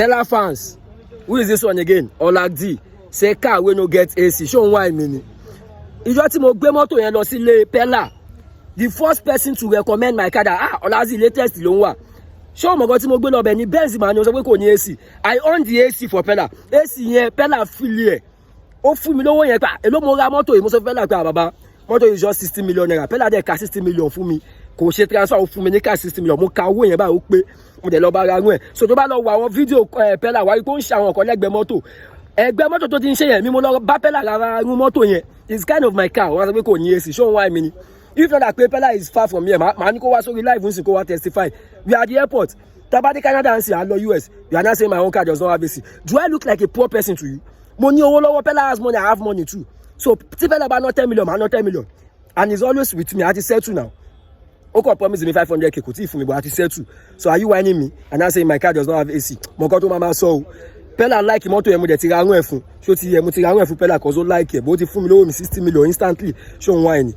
Pella fans, who is this one again? Olagdi say car wey no get AC. Show why me. Ìjọ́ tí mo gbé mọ́tò yẹn lọ sílé Pella, the first person to recommend my car that Olagdi latest ló ń wà. Show mo go tí mo gbé lọ bẹ̀ ní Benz man ni ó sọ pé kò ní AC. I on the AC for Pella. AC yẹn Pella feel ẹ̀. Ó fún mi lówó yẹn pa. Èló mo ra mọ́tò yìí mo sọ Pella pé bàbá mọ́tò is just 60 million naira. Pella dẹ̀ ka 60 million fún mi. Kò ṣe transfer ó fún mi ní ká 60 million. Mo ka owó yẹn báyìí ó pé mo dẹ̀ lọ bá ra run ẹ̀. So tó bá lọ wo àwọn fídíò Pella wá rí pé ó ń ṣe àwọn ọkọ̀ lẹ́gbẹ̀ẹ́ mọ́tò. Ẹgbẹ́ mọ́tò tó ti ń ṣe yẹn mi mo lọ bá Pella ra run mọ́tò yẹn. It's kind of my car. Wọ́n sọ pé kò ní AC. Show why me ni. If not that Pella is far from here, màá ní kó wá sórí live nsìn kó wá testify. We are at the airport. Tabadi Canada and say I love US. You are not saying my own car does not have AC. Do I look like a poor person to you? Money owó lọ́wọ́ Pella has money, I have money too. So Pella about not 10 million, man, not 10 million. And he's always with me. I had to settle now. Okay, promise me 500k. Could for me, but I had to settle. So are you whining me? And I say my car does not have AC. Mo go to mama so. Pella like moto emu de ti ra run e fun. So ti emu ti ra run e fun Pella cause o like e. But ti fún mi lówó mi 60 million instantly. Show whining.